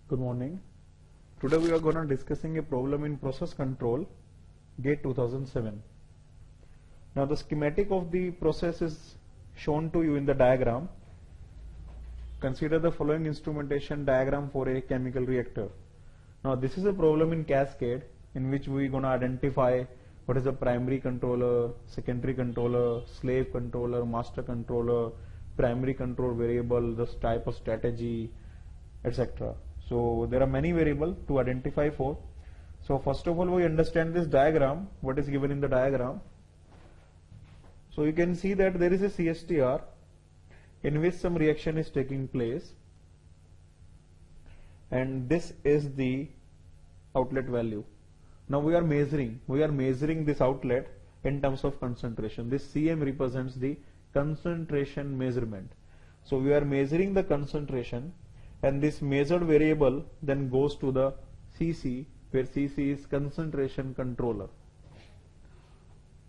Good morning. Today we are going to discussing a problem in process control, GATE 2007. Now the schematic of the process is shown to you in the diagram. Consider the following instrumentation diagram for a chemical reactor. Now this is a problem in cascade in which we are going to identify what is the primary controller, secondary controller, slave controller, master controller, primary control variable, the type of strategy, etc. So there are many variables to identify for. So first of all we understand this diagram, what is given in the diagram. So you can see that there is a CSTR in which some reaction is taking place, and this is the outlet value. Now we are measuring this outlet in terms of concentration. This CM represents the concentration measurement. So we are measuring the concentration, and this measured variable then goes to the CC, where CC is concentration controller.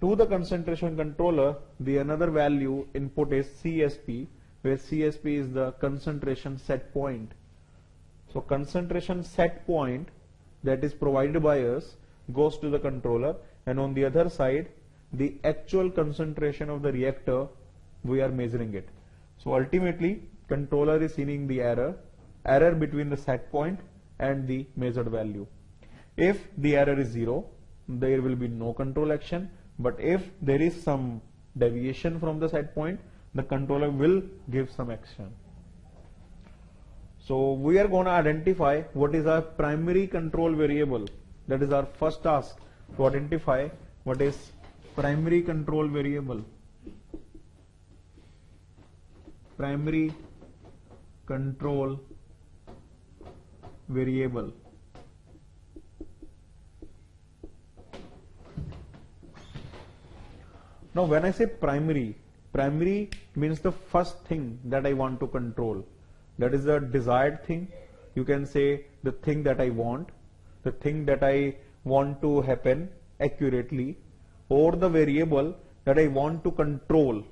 To the concentration controller, the another value input is CSP, where CSP is the concentration set point. So concentration set point that is provided by us goes to the controller, and on the other side the actual concentration of the reactor we are measuring it. So ultimately controller is seeing the error between the set point and the measured value. If the error is 0, there will be no control action, but if there is some deviation from the set point, the controller will give some action. So we are going to identify what is our primary control variable. That is our first task, to identify what is primary control variable. Primary control variable. Now when I say primary means the first thing that I want to control. That is the desired thing. You can say the thing that I want, the thing that I want to happen accurately, or the variable that I want to control.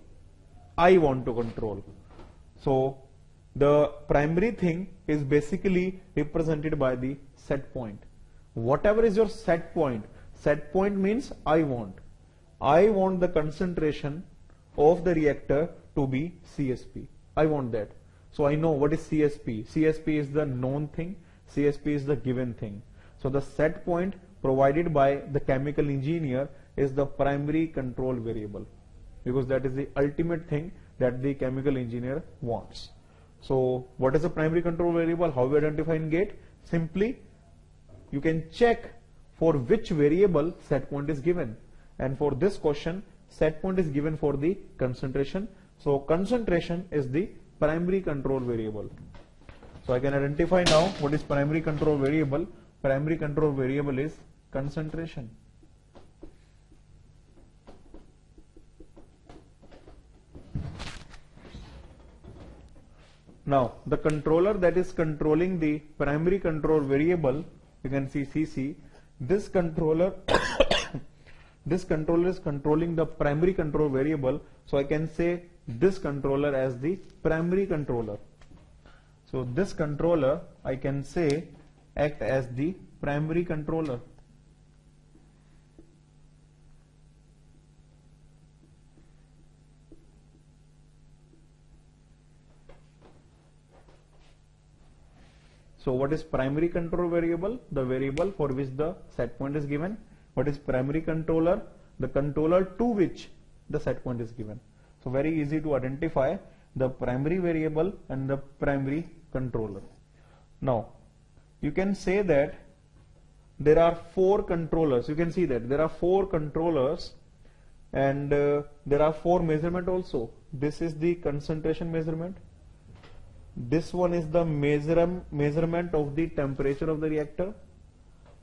So the primary thing is basically represented by the set point. Whatever is your set point means I want the concentration of the reactor to be CSP. I want that. So I know what is CSP. CSP is the known thing, CSP is the given thing. So the set point provided by the chemical engineer is the primary control variable, because that is the ultimate thing that the chemical engineer wants. So what is the primary control variable? How we identify in GATE? Simply you can check for which variable set point is given, and for this question set point is given for the concentration. So concentration is the primary control variable. So I can identify now what is primary control variable. Primary control variable is concentration. Now the controller that is controlling the primary control variable, you can see CC. This controller this controller is controlling the primary control variable, so I can say this controller as the primary controller. So this controller I can say act as the primary controller. So what is primary control variable? The variable for which the set point is given. What is primary controller? The controller to which the set point is given. So very easy to identify the primary variable and the primary controller. Now you can say that there are 4 controllers. You can see that there are 4 controllers, and there are 4 measurement also. This is the concentration measurement. This one is the measurement of the temperature of the reactor.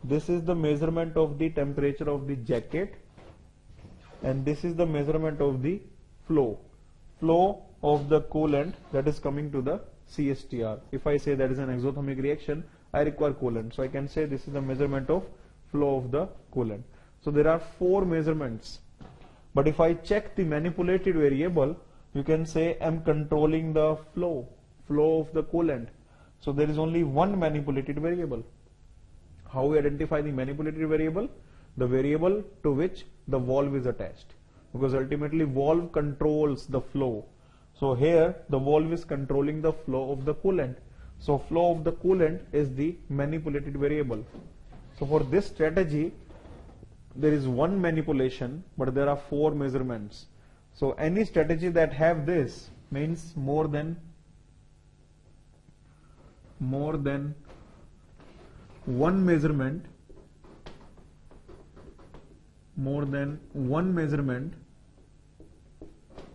This is the measurement of the temperature of the jacket, and this is the measurement of the flow of the coolant that is coming to the CSTR. If I say that is an exothermic reaction, I require coolant, so I can say this is the measurement of flow of the coolant. So there are 4 measurements, but if I check the manipulated variable, you can say I'm controlling the flow of the coolant. So there is only one manipulated variable. How we identify the manipulated variable? The variable to which the valve is attached, because ultimately valve controls the flow. So here the valve is controlling the flow of the coolant. So flow of the coolant is the manipulated variable. So for this strategy, there is one manipulation, but there are 4 measurements. So any strategy that have this means more than one measurement,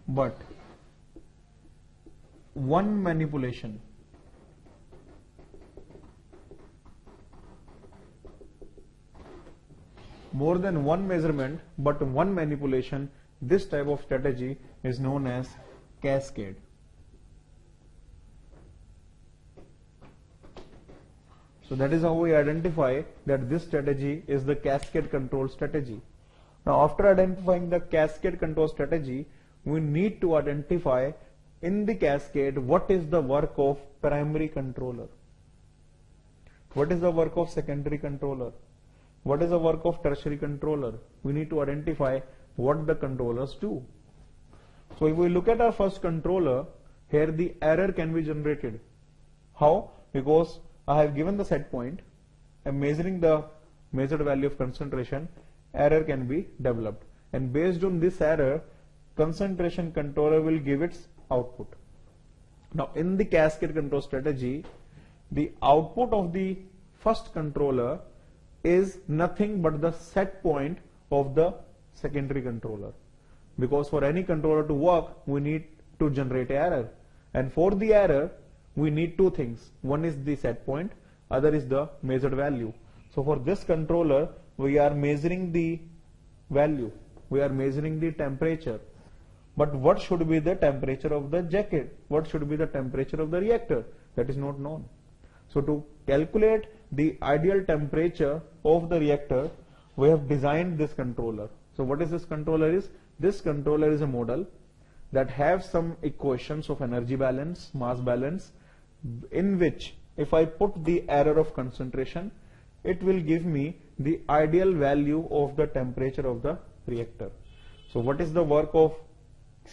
but one manipulation. More than one measurement, but one manipulation. This type of strategy is known as cascade. So that is how we identify that this strategy is the cascade control strategy. Now after identifying the cascade control strategy, we need to identify in the cascade what is the work of primary controller, what is the work of secondary controller, what is the work of tertiary controller. We need to identify what the controllers do. So if we look at our first controller, here the error can be generated. How? Because I have given the set point, I am measuring the measured value of concentration, error can be developed, and based on this error, concentration controller will give its output. Now in the cascade control strategy, the output of the first controller is nothing but the set point of the secondary controller, because for any controller to work we need to generate error, and for the error we need 2 things. One is the set point, other is the measured value. So for this controller we are measuring the value, we are measuring the temperature, but what should be the temperature of the jacket, what should be the temperature of the reactor, that is not known. So to calculate the ideal temperature of the reactor, we have designed this controller. So what is this controller is? This controller is a model that have some equations of energy balance, mass balance, in which if I put the error of concentration, it will give me the ideal value of the temperature of the reactor. So what is the work of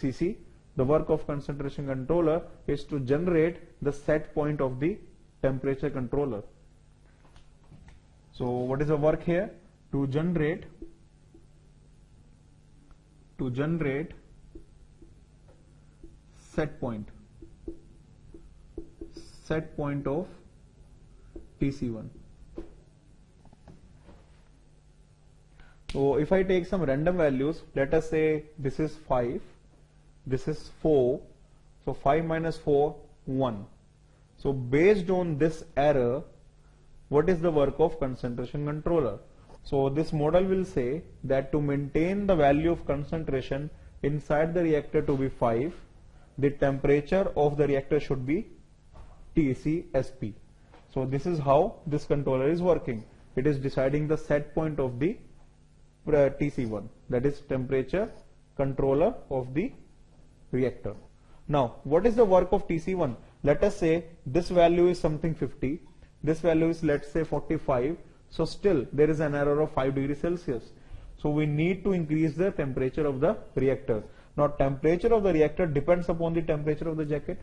CC? The work of concentration controller is to generate the set point of the temperature controller. So what is the work here? To generate set point of TC1. So if I take some random values, let us say this is 5, this is 4, so 5 minus 4, 1. So based on this error, what is the work of concentration controller? So this model will say that to maintain the value of concentration inside the reactor to be 5, the temperature of the reactor should be TCSP. So this is how this controller is working. It is deciding the set point of the TC1, that is temperature controller of the reactor. Now what is the work of TC1? Let us say this value is something 50, this value is let's say 45, so still there is an error of 5 degrees Celsius. So we need to increase the temperature of the reactor. Now temperature of the reactor depends upon the temperature of the jacket.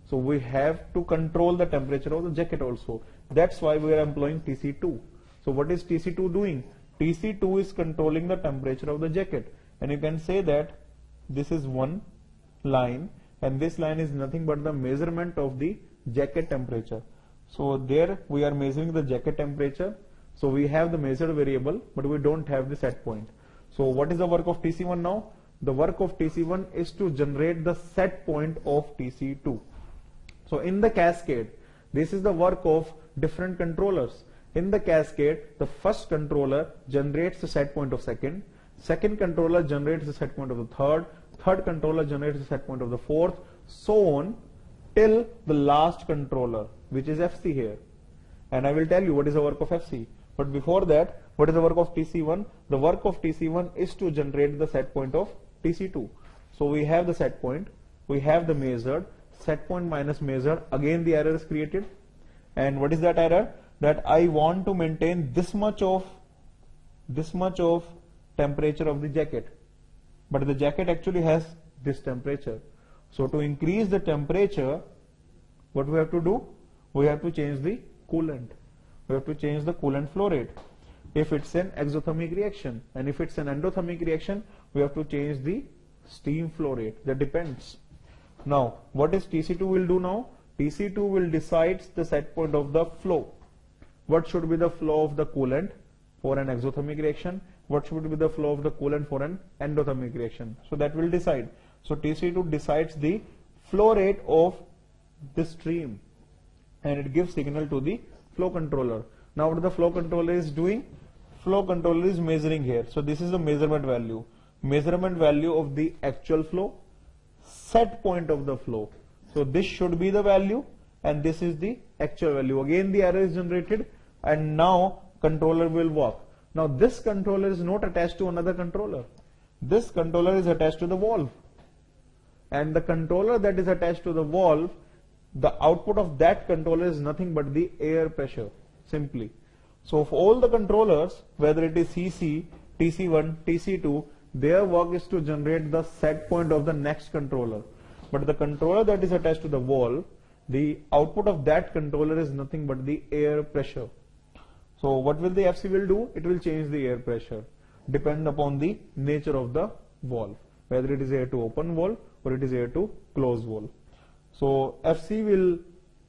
So we have to control the temperature of the jacket also. That's why we are employing TC2. So what is TC2 doing? TC2 is controlling the temperature of the jacket. And you can say that this is one line and this line is nothing but the measurement of the jacket temperature. So there we are measuring the jacket temperature. So we have the measured variable, but we don't have the set point. So what is the work of TC1 now? The work of TC1 is to generate the set point of TC2. So in the cascade, this is the work of different controllers. In the cascade, the first controller generates the set point of second controller generates the set point of the third controller generates the set point of the fourth, so on till the last controller, which is FC here. And I will tell you what is the work of FC. But before that, what is the work of TC1? The work of TC1 is to generate the set point of TC2. So we have the set point, we have the measured, set point minus measured, again the error is created. And what is that error? That I want to maintain this much of temperature of the jacket, but the jacket actually has this temperature. So to increase the temperature, what we have to do? We have to change the coolant. We have to change the coolant flow rate if it's an exothermic reaction, and if it's an endothermic reaction, we have to change the steam flow rate. That depends. Now what is TC2 will do now? TC2 will decide the set point of the flow. What should be the flow of the coolant for an exothermic reaction? What should be the flow of the coolant for an endothermic reaction? So that will decide. So TC2 decides the flow rate of this stream, and it gives signal to the flow controller. Now what the flow controller is doing? Flow controller is measuring here. So this is the measurement value. Measurement value of the actual flow, set point of the flow. So this should be the value, and this is the actual value. Again the error is generated, and now controller will work. Now this controller is not attached to another controller. This controller is attached to the valve, and the controller that is attached to the valve, the output of that controller is nothing but the air pressure, simply. So for all the controllers, whether it is CC, TC1, TC2, their work is to generate the set point of the next controller. But the controller that is attached to the valve, the output of that controller is nothing but the air pressure. So what will the FC will do? It will change the air pressure, depend upon the nature of the valve, whether it is air to open valve or it is air to close valve. So FC will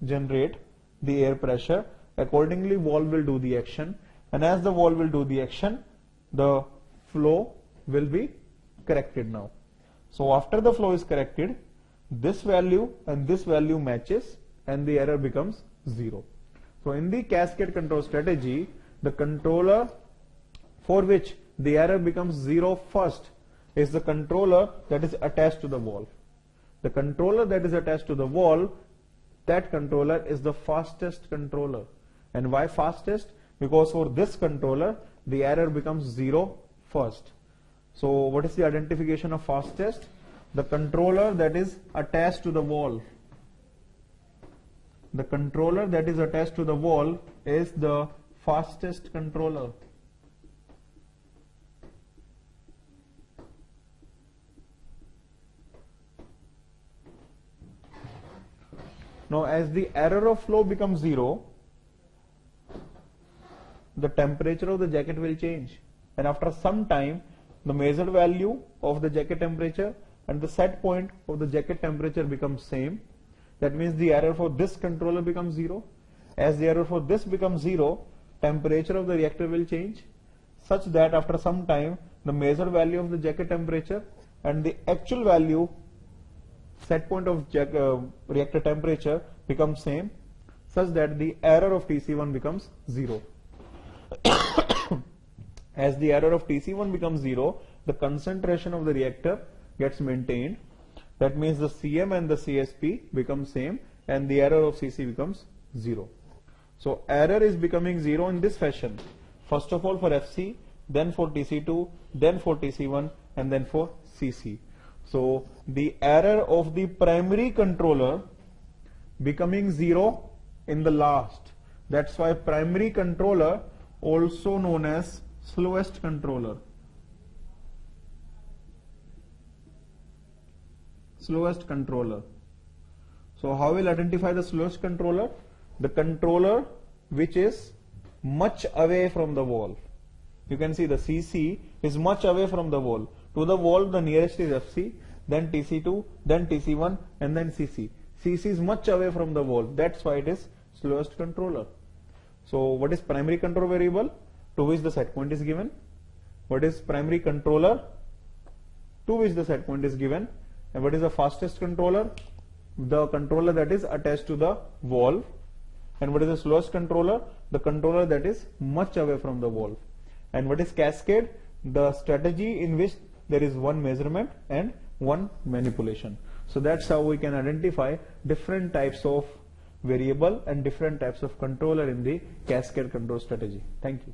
generate the air pressure. Accordingly, valve will do the action, and as the valve will do the action, the flow will be corrected now. So after the flow is corrected, this value and this value matches, and the error becomes 0. So in the cascade control strategy, the controller for which the error becomes 0 first is the controller that is attached to the valve. The controller that is attached to the valve, that controller is the fastest controller. And why fastest? Because for this controller, the error becomes 0 first. So what is the identification of fastest? The controller that is attached to the valve. The controller that is attached to the valve is the fastest controller. Now as the error of flow becomes 0, the temperature of the jacket will change, and after some time the measured value of the jacket temperature and the set point of the jacket temperature becomes same. That means the error for this controller becomes 0. As the error for this becomes 0, temperature of the reactor will change, such that after some time the measured value of the jacket temperature and the actual value, set point of reactor temperature, becomes same, such that the error of TC1 becomes 0. As the error of TC1 becomes 0, the concentration of the reactor gets maintained. That means the CM and the CSP become same, and the error of CC becomes 0. So error is becoming 0 in this fashion. First of all for FC, then for TC2, then for TC1, and then for CC. So the error of the primary controller becoming 0 in the last. That's why primary controller, also known as slowest controller. Slowest controller. So how will identify the slowest controller? The controller which is much away from the valve. You can see the CC is much away from the valve. To the valve the nearest is FC, then TC2, then TC1, and then CC. CC is much away from the valve. That's why it is slowest controller. So what is primary control variable to which the set point is given? What is primary controller to which the set point is given? And what is the fastest controller? The controller that is attached to the valve. And what is the slowest controller? The controller that is much away from the valve. And what is cascade? The strategy in which there is one measurement and one manipulation. So that's how we can identify different types of variable and different types of controller in the cascade control strategy. Thank you.